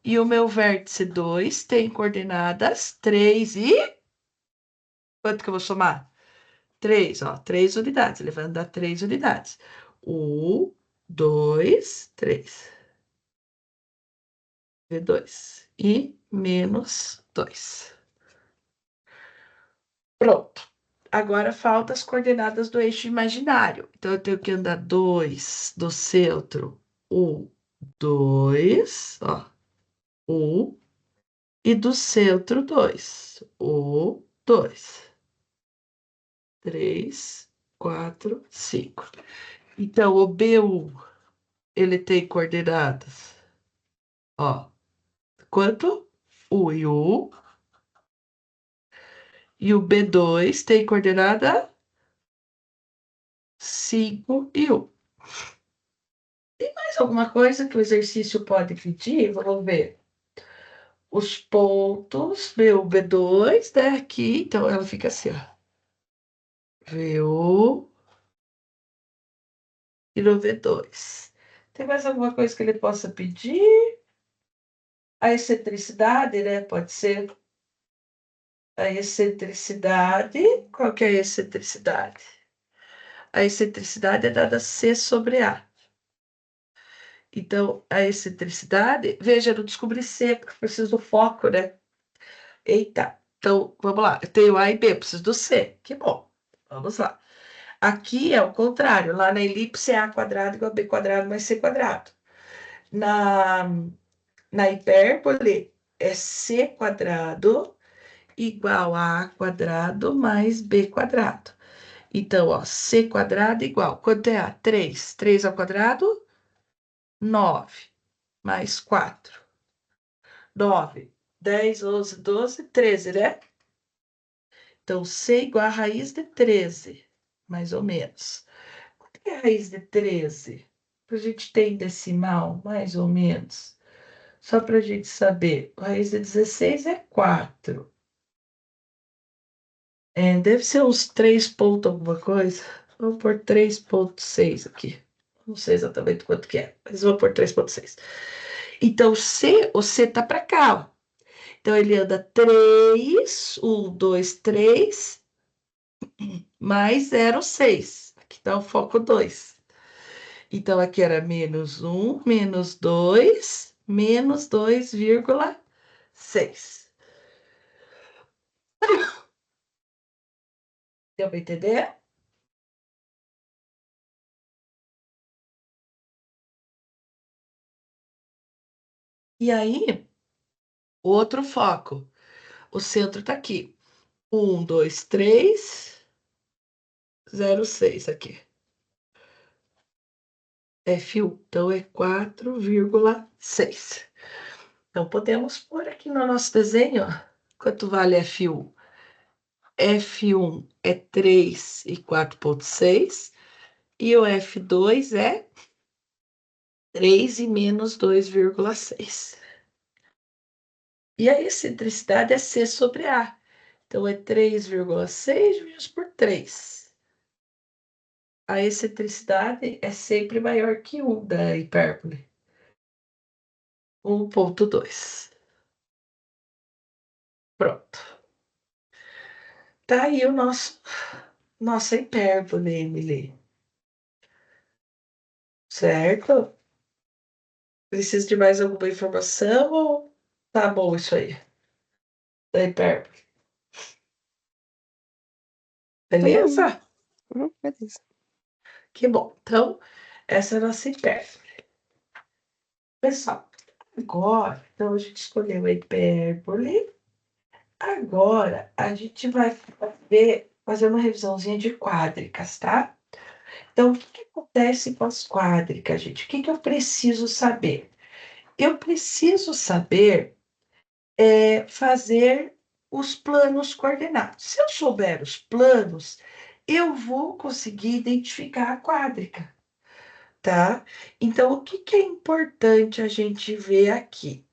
Speaker 1: E o meu vértice 2 tem coordenadas 3 e... Quanto que eu vou somar? 3, ó. 3 unidades. Ele vai andar 3 unidades. 1, 2, 3. V2. E menos 2. Pronto. Agora falta as coordenadas do eixo imaginário. Então, eu tenho que andar 2 do centro. 1, 2. Ó. 1. E do centro, 2. 1, 2. 3, 4, 5. Então, o B1, ele tem coordenadas, ó, quanto? 1 e 1. E o B2 tem coordenada 5 e 1. Tem mais alguma coisa que o exercício pode pedir? Vamos ver. Os pontos, B1, B2, né? Aqui, então ela fica assim, ó. V1 e no V2. Tem mais alguma coisa que ele possa pedir? A excentricidade, né? Pode ser a excentricidade. Qual que é a excentricidade? A excentricidade é dada C sobre A. Então, a excentricidade, veja, eu não descobri C, porque eu preciso do foco, né? Eita, então, vamos lá. Eu tenho A e B, eu preciso do C. Que bom. Vamos lá. Aqui é o contrário. Lá na elipse é A quadrado igual a B quadrado mais C quadrado. Na, na hipérbole é C quadrado igual a A quadrado mais B quadrado. Então, ó, C quadrado igual. Quanto é A? 3. 3 ao quadrado? 9. Mais 4. 9. 10, 11, 12, 13, né? Então, C igual a raiz de 13. Mais ou menos. Quanto é a raiz de 13? A gente tem decimal, mais ou menos. Só para a gente saber. A raiz de 16 é 4. Deve ser uns 3 pontos alguma coisa. Vou pôr 3,6 aqui. Não sei exatamente quanto que é, mas vou pôr 3,6. Então, o C tá para cá, ó. Então, ele anda 3, 1, 2, 3, mais 0,6. Aqui tá o foco 2. Então, aqui era menos 1, menos 2, menos 2,6. Deu para entender? E aí, outro foco. O centro tá aqui. 1, 2, 3, 0,6 aqui. F1, então é 4,6. Então, podemos pôr aqui no nosso desenho, ó, quanto vale F1. F1 é 3 e 4,6. E o F2 é 3 e menos 2,6. E a excentricidade é C sobre A. Então, é 3,6 dividido por 3. A excentricidade é sempre maior que 1 da hipérbole. 1,2. Pronto. Tá aí o nossa hipérbole, Emily. Certo? Precisa de mais alguma informação ou tá bom isso aí? Da hipérbole.
Speaker 2: Tá bom.
Speaker 1: Beleza?
Speaker 2: Beleza.
Speaker 1: Que bom. Então, essa é a nossa hipérbole. Pessoal, agora, então a gente escolheu a hipérbole. Agora, a gente vai fazer uma revisãozinha de quádricas, tá? Então, o que acontece com as quádricas, gente? O que eu preciso saber? Eu preciso saber fazer os planos coordenados. Se eu souber os planos, eu vou conseguir identificar a quádrica, tá? Então, o que é importante a gente ver aqui?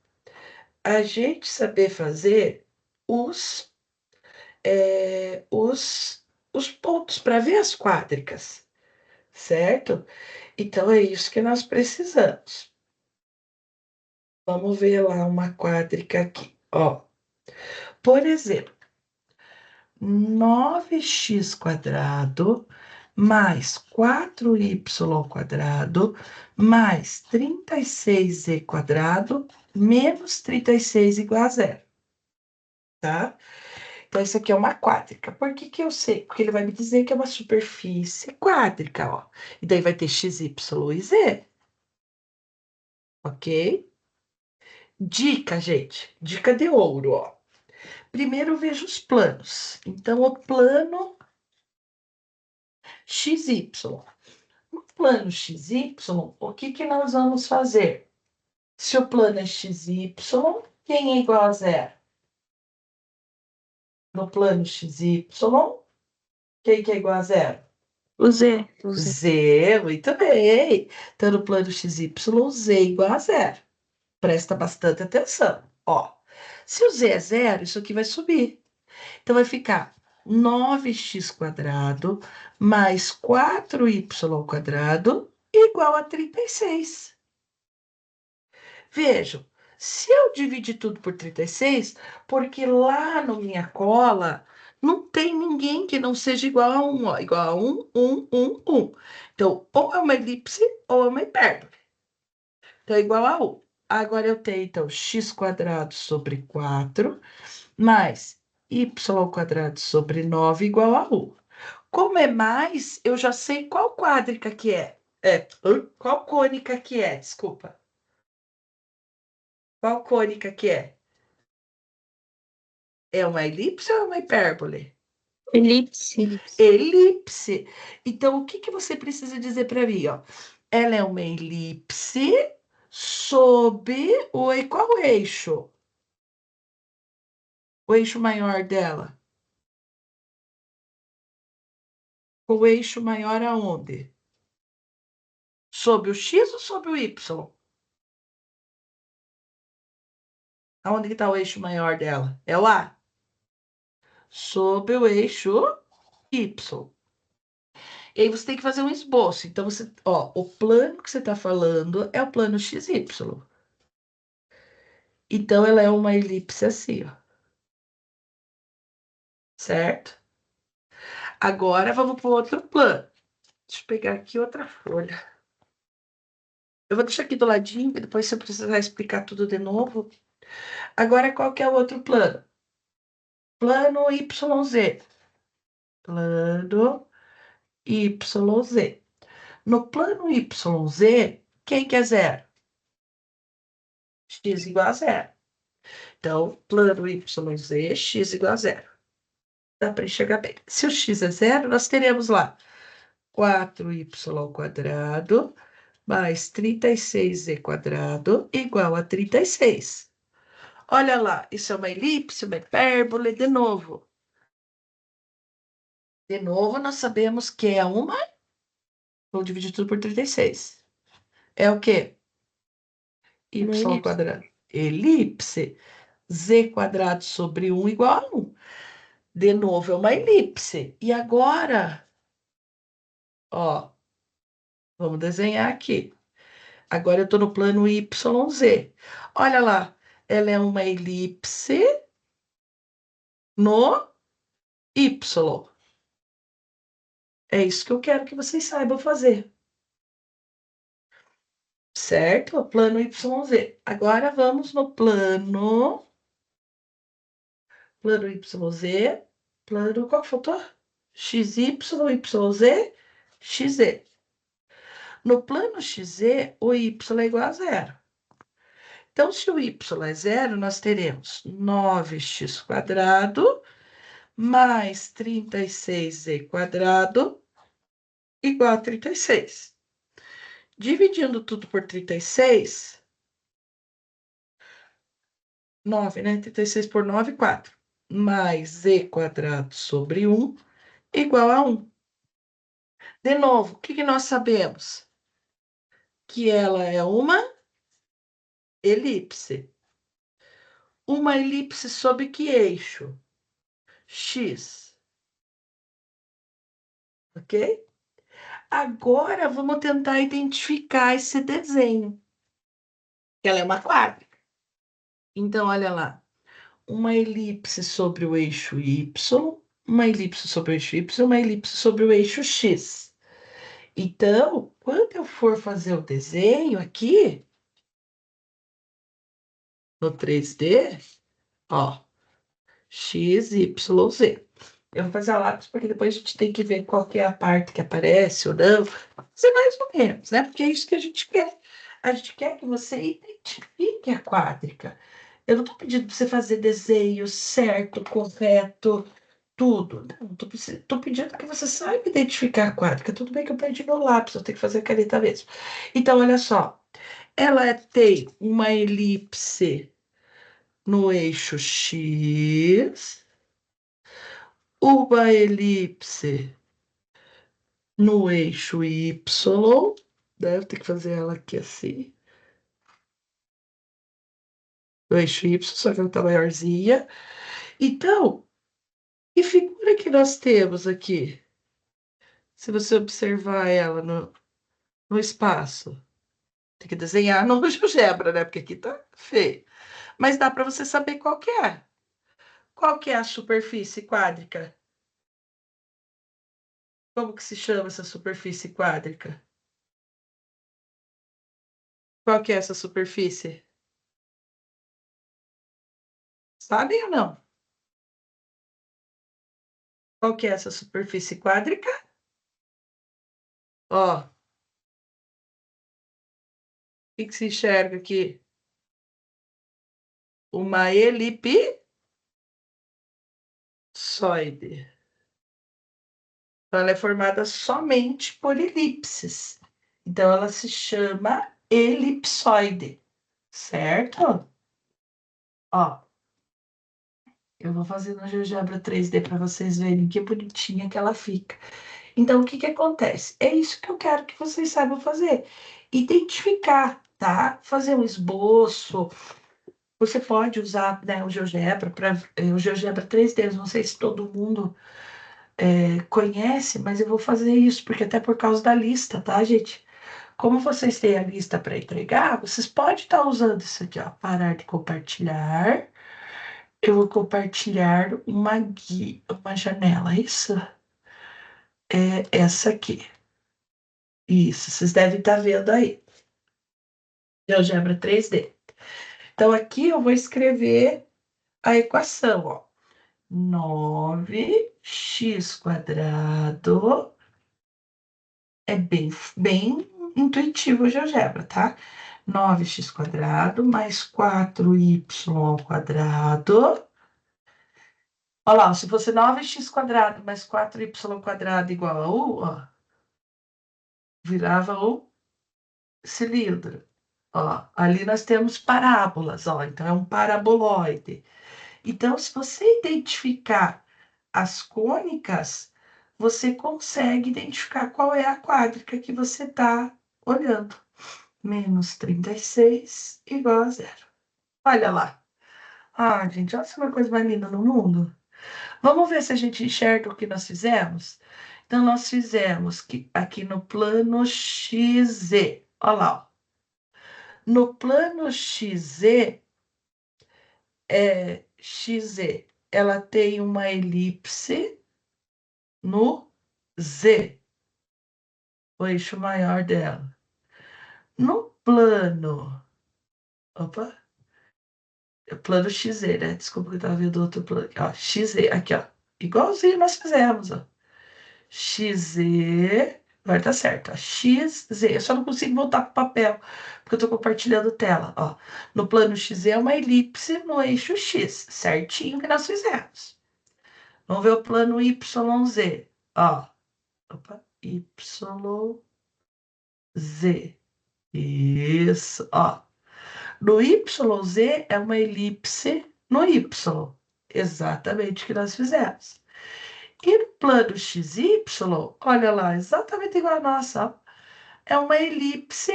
Speaker 1: A gente saber fazer os, é, os, os pontos para ver as quádricas, certo? Então, é isso que nós precisamos. Vamos ver lá uma quádrica aqui, ó. Por exemplo, 9x² mais 4y² mais 36z² menos 36 igual a zero, tá? Então, isso aqui é uma quádrica. Por que que eu sei? Porque ele vai me dizer que é uma superfície quádrica, ó. E daí vai ter x, y e z, ok? Dica, gente. Dica de ouro, ó. Primeiro eu vejo os planos. Então, o plano XY. No plano XY, o que que nós vamos fazer? Se o plano é XY, quem é igual a zero? No plano XY, quem que é igual a zero?
Speaker 2: O Z. O Z.
Speaker 1: Z, muito bem. Então, no plano XY, Z é igual a zero. Presta bastante atenção. Ó, se o Z é zero, isso aqui vai subir. Então, vai ficar 9x² mais 4y² igual a 36. Vejam, se eu dividir tudo por 36, porque lá no minha cola não tem ninguém que não seja igual a 1, ó, igual a 1, 1, 1, 1. Então, ou é uma elipse ou é uma hipérbole. Então, é igual a 1. Agora eu tenho, então, x² sobre 4 mais y² sobre 9 igual a 1. Como é mais, eu já sei qual quádrica que é. Qual cônica que é, desculpa. Qual cônica que é? É uma elipse ou é uma hipérbole?
Speaker 2: Elipse. Elipse.
Speaker 1: Elipse. Então, o que que você precisa dizer para mim, ó? Ela é uma elipse sob qual eixo? O eixo maior dela. O eixo maior aonde? Sob o X ou sob o Y? Aonde que está o eixo maior dela? É o A. Sob o eixo Y. E aí você tem que fazer um esboço. Então, o plano que você está falando é o plano XY. Então, ela é uma elipse assim, ó. Certo? Agora, vamos para o outro plano. Deixa eu pegar aqui outra folha. Eu vou deixar aqui do ladinho, depois se eu precisar explicar tudo de novo. Agora, qual que é o outro plano? Plano YZ. Plano YZ. No plano YZ, quem que é zero? X igual a zero. Então, plano YZ, x igual a zero. Dá para enxergar bem. Se o x é zero, nós teremos lá 4y² mais 36z² igual a 36. Olha lá, isso é uma elipse, uma hipérbole, de novo. De novo, nós sabemos que é uma. Vou dividir tudo por 36. É o quê?
Speaker 2: Uma elipse.
Speaker 1: Y². Elipse. Z² sobre 1 igual a 1. De novo, é uma elipse. E agora, ó, vamos desenhar aqui. Agora eu estou no plano YZ. Olha lá, ela é uma elipse no Y. É isso que eu quero que vocês saibam fazer. Certo? Plano YZ. Agora vamos no plano YZ. Plano, qual que faltou? XY, YZ, XZ. No plano XZ, o Y é igual a zero. Então, se o y é zero, nós teremos 9x² mais 36z² igual a 36. Dividindo tudo por 36, 9, né? 36 por 9, 4. Mais z² sobre 1 igual a 1. De novo, o que nós sabemos? Que ela é uma elipse. Uma elipse sob que eixo? X. Ok? Agora vamos tentar identificar esse desenho. Ela é uma quádrica. Então, olha lá. Uma elipse sobre o eixo Y, uma elipse sobre o eixo Y, uma elipse sobre o eixo X. Então, quando eu for fazer o desenho aqui, no 3D, ó, X, Y, Z. Eu vou fazer a lápis porque depois a gente tem que ver qual que é a parte que aparece ou não. Fazer mais ou menos, né? Porque é isso que a gente quer. A gente quer que você identifique a quádrica. Eu não estou pedindo para você fazer desenho certo, correto, tudo. Não, estou pedindo que você saiba identificar a quádrica. Tudo bem que eu perdi meu lápis, eu tenho que fazer caneta mesmo. Então, olha só. Ela tem uma elipse no eixo X, uma elipse no eixo Y, deve ter que fazer ela aqui assim. No eixo Y, só que ela tá maiorzinha. Então, que figura que nós temos aqui? Se você observar ela no espaço. Tem que desenhar no GeoGebra, né? Porque aqui tá feio. Mas dá para você saber qual que é. Qual que é a superfície quádrica? Como que se chama essa superfície quádrica? Qual que é essa superfície? Sabem ou não? Qual que é essa superfície quádrica? Ó, o que se enxerga aqui? Uma elipsoide. Então, ela é formada somente por elipses. Então, ela se chama elipsoide, certo? Ó, eu vou fazer no GeoGebra 3D para vocês verem que bonitinha que ela fica. Então, o que que acontece? É isso que eu quero que vocês saibam fazer. Identificar, tá? Fazer um esboço. Você pode usar, né, o GeoGebra para o GeoGebra 3D. Não sei se todo mundo conhece, mas eu vou fazer isso, porque até por causa da lista, tá, gente? Como vocês têm a lista para entregar, vocês podem estar usando isso aqui, ó. Parar de compartilhar. Eu vou compartilhar uma janela. Isso é essa aqui. Isso, vocês devem estar vendo aí. GeoGebra 3D. Então, aqui eu vou escrever a equação, ó. 9x² é bem intuitivo o GeoGebra, tá? 9x² mais 4y². Olha lá, se fosse 9x² mais 4y² igual a 1, ó, virava o cilindro. Ó, ali nós temos parábolas, ó, então é um paraboloide. Então, se você identificar as cônicas, você consegue identificar qual é a quádrica que você está olhando. Menos 36 igual a zero. Olha lá. Ah, gente, olha só uma coisa mais linda no mundo. Vamos ver se a gente enxerga o que nós fizemos? Então, nós fizemos que aqui no plano XZ. Olha lá, ó. No plano XZ, XZ, ela tem uma elipse no Z, o eixo maior dela. No plano, opa, plano XZ, né? Desculpa que eu tava vendo outro plano. Ó, XZ, aqui, ó. Igualzinho nós fizemos, ó. XZ, agora tá certo, ó. XZ, eu só não consigo voltar pro papel, porque eu tô compartilhando tela, ó. No plano XZ é uma elipse no eixo X, certinho que nós fizemos. Vamos ver o plano YZ, ó. Opa, YZ. Isso, ó. No YZ é uma elipse no Y. Exatamente o que nós fizemos. E no plano XY, olha lá, exatamente igual a nossa, ó. É uma elipse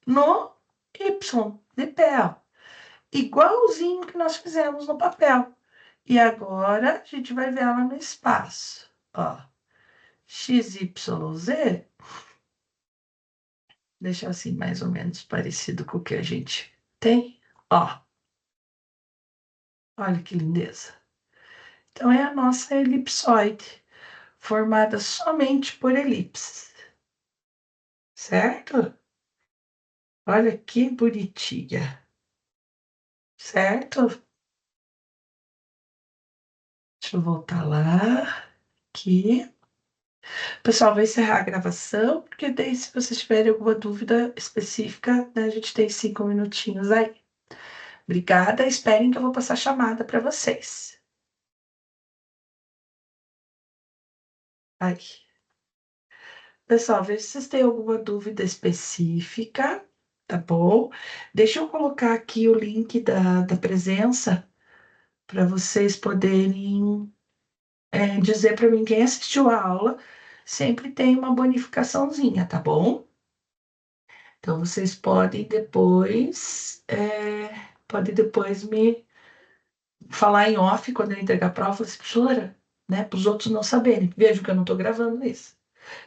Speaker 1: no Y, de pé, ó. Igualzinho que nós fizemos no papel. E agora a gente vai ver ela no espaço. Ó, XYZ, deixa assim mais ou menos parecido com o que a gente tem. Ó, olha que lindeza. Então é a nossa elipsoide, formada somente por elipses. Certo? Olha que bonitinha. Certo? Deixa eu voltar lá. Aqui. Pessoal, vou encerrar a gravação, porque daí, se vocês tiverem alguma dúvida específica, né, a gente tem 5 minutinhos aí. Obrigada, esperem que eu vou passar a chamada para vocês. Aí. Pessoal, veja se vocês têm alguma dúvida específica, tá bom? Deixa eu colocar aqui o link da presença para vocês poderem dizer para mim quem assistiu a aula. Sempre tem uma bonificaçãozinha, tá bom? Então, vocês podem depois me falar em off quando eu entregar a prova, falar assim, professora, né? Para os outros não saberem. Vejo que eu não estou gravando isso.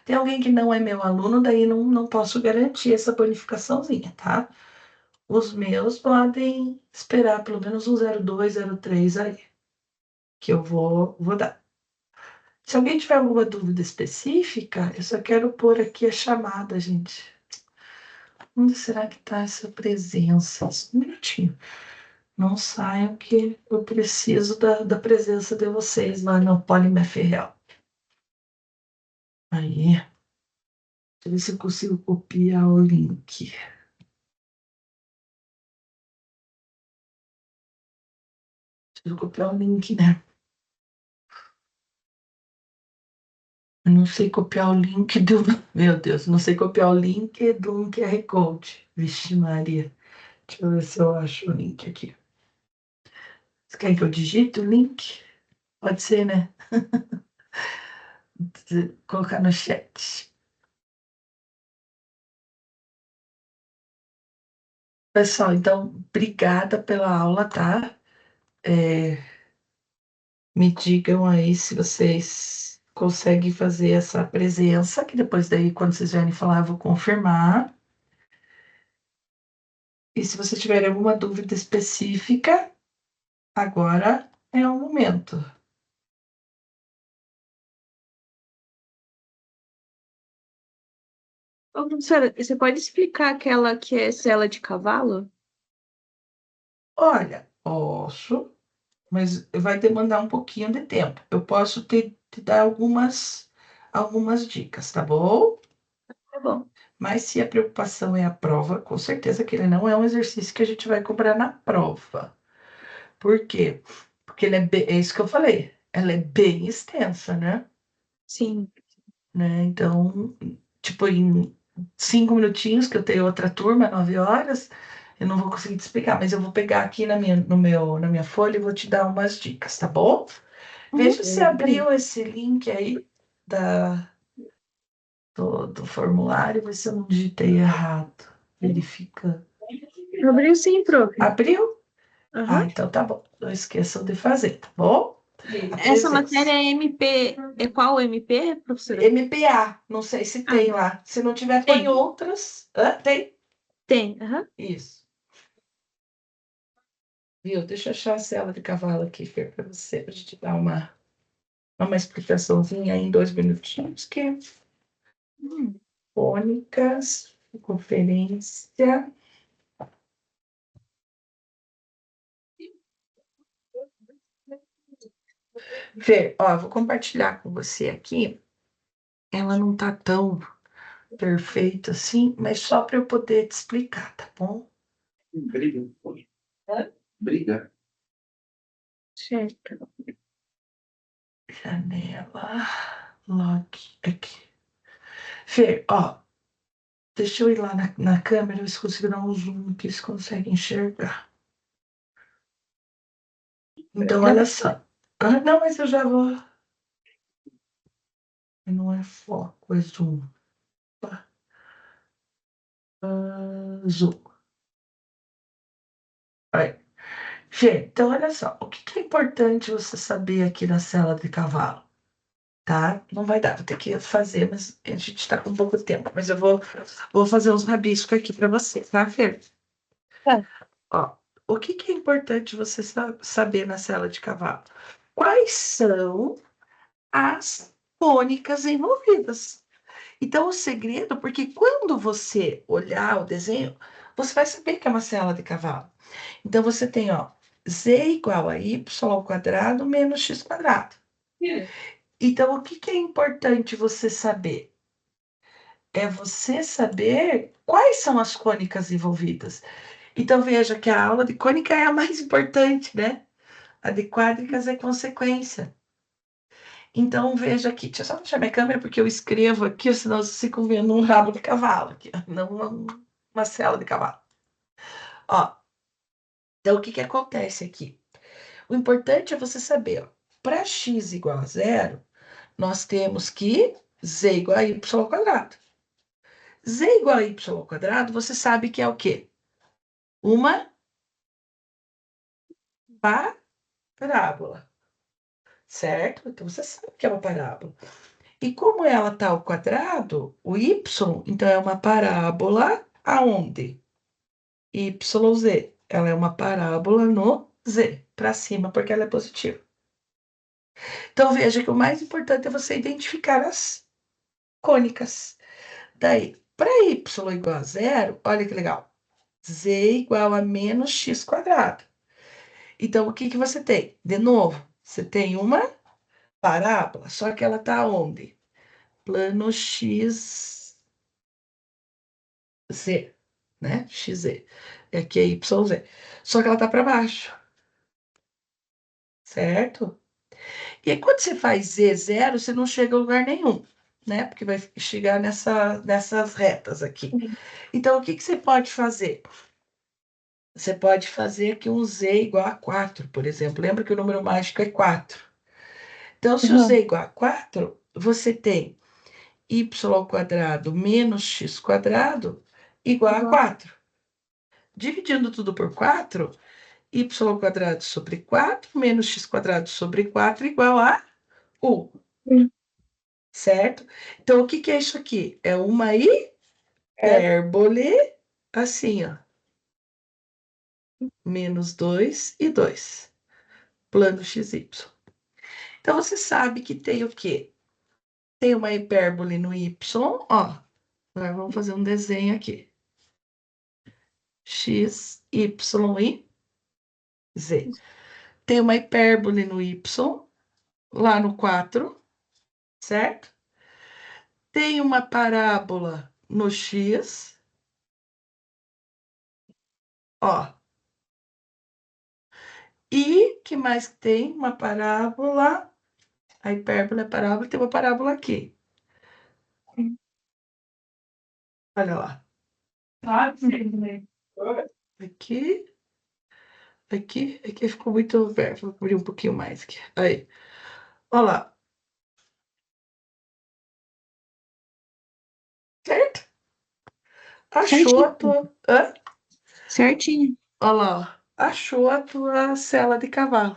Speaker 1: Tem alguém que não é meu aluno, daí não posso garantir essa bonificaçãozinha, tá? Os meus podem esperar pelo menos um 02, 03 aí, que eu vou dar. Se alguém tiver alguma dúvida específica, eu só quero pôr aqui a chamada, gente. Onde será que está essa presença? Só um minutinho. Não saiam que eu preciso da presença de vocês lá no Polimerferel. Aí, deixa eu ver se eu consigo copiar o link. Preciso copiar o link, né? Eu não sei copiar o link do. Meu Deus, não sei copiar o link do um QR Code. Vixe, Maria. Deixa eu ver se eu acho o link aqui. Você quer que eu digite o link? Pode ser, né? Colocar no chat. Pessoal, então, obrigada pela aula, tá? Me digam aí se vocês conseguem fazer essa presença, que depois daí, quando vocês vierem falar, eu vou confirmar. E se vocês tiverem alguma dúvida específica, agora é o momento.
Speaker 2: Ô, professora, você pode explicar aquela que é sela de cavalo?
Speaker 1: Olha, posso, mas vai demandar um pouquinho de tempo. Eu posso te dar algumas dicas, tá bom?
Speaker 2: Tá bom.
Speaker 1: Mas se a preocupação é a prova, com certeza que ele não é um exercício que a gente vai cobrar na prova. Por quê? Porque é isso que eu falei, ela é bem extensa, né?
Speaker 2: Sim.
Speaker 1: Então, tipo, em 5 minutinhos, que eu tenho outra turma, 9 horas, eu não vou conseguir te explicar, mas eu vou pegar aqui na minha folha e vou te dar umas dicas, tá bom? Veja se abriu esse link aí do formulário, ver se eu não digitei errado. Verificando.
Speaker 2: Abriu sim, prof.
Speaker 1: Abriu? Ah,
Speaker 2: Aham.
Speaker 1: então tá bom. Não esqueçam de fazer, tá bom?
Speaker 2: Essa
Speaker 1: Presença.
Speaker 2: matéria é MP. É qual MP, professora?
Speaker 1: MPA, não sei se tem
Speaker 2: Ah,
Speaker 1: lá. Se não tiver, põe
Speaker 2: tem.
Speaker 1: outras. Tem?
Speaker 2: Tem, aham.
Speaker 1: Isso. Viu? Deixa eu achar a cela de cavalo aqui, Fer, para você, para gente dar uma explicaçãozinha aí em 2 minutinhos, que é cônicas, conferência. Fer, ó, vou compartilhar com você aqui. Ela não tá tão perfeita assim, mas só para eu poder te explicar, tá bom?
Speaker 3: Briga.
Speaker 1: Hã?
Speaker 3: Briga.
Speaker 2: Certo.
Speaker 1: Janela, log aqui. Fer, ó, deixa eu ir lá na câmera, ver se consigo dar um zoom que eles conseguem enxergar. Então, olha só. Ah, não, mas eu já vou. Não é foco, é zoom. Tá. Zoom. Aí. Fê, então olha só. O que que é importante você saber aqui na cela de cavalo? Tá? Não vai dar, vou ter que fazer, mas a gente está com pouco tempo. Mas eu vou fazer uns rabiscos aqui para você, tá, Fê?
Speaker 2: Tá.
Speaker 1: Ó, o que que é importante você saber na cela de cavalo? Quais são as tônicas envolvidas? Então, o segredo, porque quando você olhar o desenho, você vai saber que é uma cela de cavalo. Então, você tem, ó, z igual a y ao quadrado menos x quadrado. Então, o que que é importante você saber? É você saber quais são as cônicas envolvidas. Então, veja que a aula de cônica é a mais importante, né? A de quádricas é consequência. Então, veja aqui, deixa eu só fechar minha câmera, porque eu escrevo aqui, senão vocês ficam vendo um rabo de cavalo aqui, não uma cela de cavalo. Ó, então o que que acontece aqui? O importante é você saber, para x igual a zero, nós temos que z igual a y ao quadrado. Z igual a y ao quadrado, você sabe que é o quê? Uma parábola, certo? Então você sabe que é uma parábola. E como ela está ao quadrado, o y, então é uma parábola aonde? YZ. Ela é uma parábola no Z, para cima, porque ela é positiva. Então veja que o mais importante é você identificar as cônicas. Daí, para y igual a zero, olha que legal. Z igual a menos x quadrado. Então, o que que você tem? De novo, você tem uma parábola, só que ela está onde? Plano x z, né? XZ. Aqui é YZ. Só que ela está para baixo, certo? E aí, quando você faz Z0, você não chega a lugar nenhum, né? Porque vai chegar nessas retas aqui. Então, o que que você pode fazer? Você pode fazer aqui um Z igual a 4, por exemplo. Lembra que o número mágico é 4. Então, se o Z é
Speaker 2: Aham.
Speaker 1: igual a 4, você tem y ao quadrado menos x quadrado igual a
Speaker 2: Igual.
Speaker 1: 4. Dividindo tudo por 4, y ao quadrado sobre 4 menos x quadrado sobre 4 igual a 1,
Speaker 2: Hum.
Speaker 1: certo? Então, o que que é isso aqui? É uma
Speaker 2: É.
Speaker 1: hipérbole, assim, ó, menos 2 e 2, plano xy. Então, você sabe que tem o quê? Tem uma hipérbole no y, ó. Agora vamos fazer um desenho aqui. X, Y e Z. Tem uma hipérbole no y, lá no 4, certo? Tem uma parábola no x, ó. E que mais tem? Uma parábola. A hipérbole é parábola, tem uma parábola aqui. Olha lá. Aqui, aqui ficou muito perto. Vou abrir um pouquinho mais aqui. Aí. Olha lá. Certo? Achou a
Speaker 2: Certinho.
Speaker 1: tua. Hã?
Speaker 2: Certinho.
Speaker 1: Olha lá, ó. Achou a tua cela de cavalo.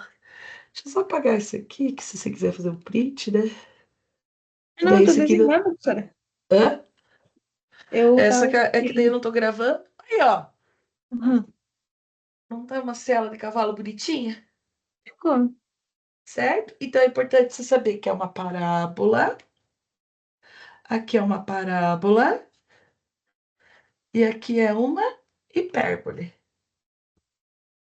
Speaker 1: Deixa eu só apagar isso aqui, que se você quiser fazer um print, né? Que
Speaker 2: Não,
Speaker 1: daí
Speaker 2: eu tô
Speaker 1: isso aqui.
Speaker 2: desenhando, professora.
Speaker 1: Hã?
Speaker 2: Eu
Speaker 1: Essa
Speaker 2: tava.
Speaker 1: que é que daí eu não tô gravando. Aí, ó.
Speaker 2: Uhum.
Speaker 1: Não tá uma cela de cavalo bonitinha?
Speaker 2: Ficou.
Speaker 1: Certo? Então é importante você saber que é uma parábola. Aqui é uma parábola. E aqui é uma hipérbole,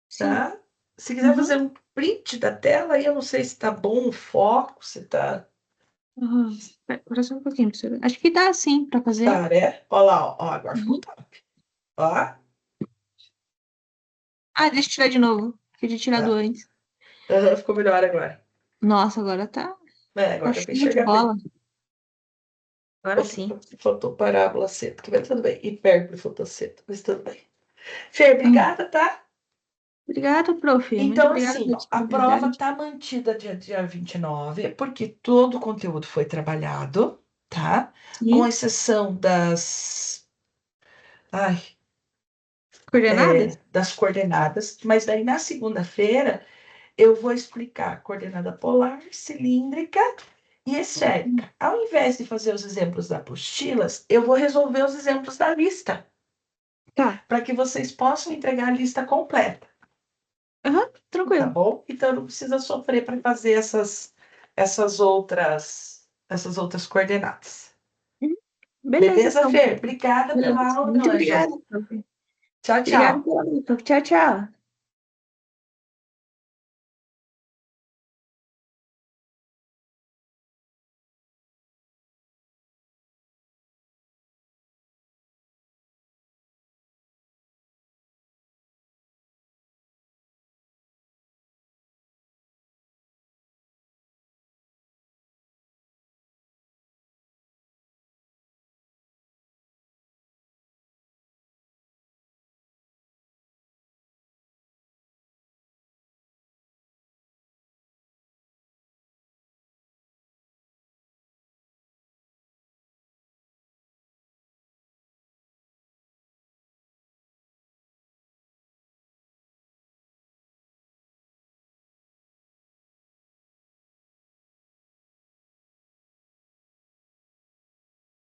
Speaker 2: Sim.
Speaker 1: tá? Se quiser
Speaker 2: Uhum.
Speaker 1: fazer um print da tela, aí eu não sei se tá bom o foco, se tá.
Speaker 2: Uhum. Espera só um pouquinho, professora. Acho que dá sim pra fazer.
Speaker 1: Tá, né? Ó lá, ó. Ó, agora ficou
Speaker 2: Uhum.
Speaker 1: top. Ó,
Speaker 2: Ah, deixa eu tirar de novo. Que eu tinha tirado
Speaker 1: tá.
Speaker 2: antes.
Speaker 1: Aham, ficou melhor agora.
Speaker 2: Nossa, agora tá,
Speaker 1: É,
Speaker 2: tá
Speaker 1: agora eu vou
Speaker 2: show de
Speaker 1: enxergar bem.
Speaker 2: bola. Agora sim.
Speaker 1: Faltou parábola seta, mas tudo bem. Hipérbole faltou seta, mas tudo bem. Fê,
Speaker 2: Uhum.
Speaker 1: obrigada, tá?
Speaker 2: Obrigada, prof. Muito
Speaker 1: Então,
Speaker 2: obrigada
Speaker 1: assim,
Speaker 2: pela
Speaker 1: ó, a prova
Speaker 2: disponibilidade.
Speaker 1: tá mantida dia 29, porque todo o conteúdo foi trabalhado, tá? Com
Speaker 2: Sim.
Speaker 1: exceção ai,
Speaker 2: Coordenadas?
Speaker 1: das coordenadas, mas daí na segunda-feira eu vou explicar coordenada polar, cilíndrica e esférica. Ao invés de fazer os exemplos da apostilas, eu vou resolver os exemplos da lista,
Speaker 2: Tá.
Speaker 1: para que vocês possam entregar a lista completa,
Speaker 2: Aham,
Speaker 1: tá
Speaker 2: tranquilo.
Speaker 1: bom? Então não precisa sofrer para fazer essas outras coordenadas.
Speaker 2: Uhum. Beleza,
Speaker 1: Beleza,
Speaker 2: então.
Speaker 1: Fer? Obrigada
Speaker 2: Beleza.
Speaker 1: pela aula, meu
Speaker 2: Muito
Speaker 1: anjo.
Speaker 2: obrigada, prof.
Speaker 1: Tchau,
Speaker 2: Obrigada
Speaker 1: tchau.
Speaker 2: pela aula, prof. Tchau, tchau.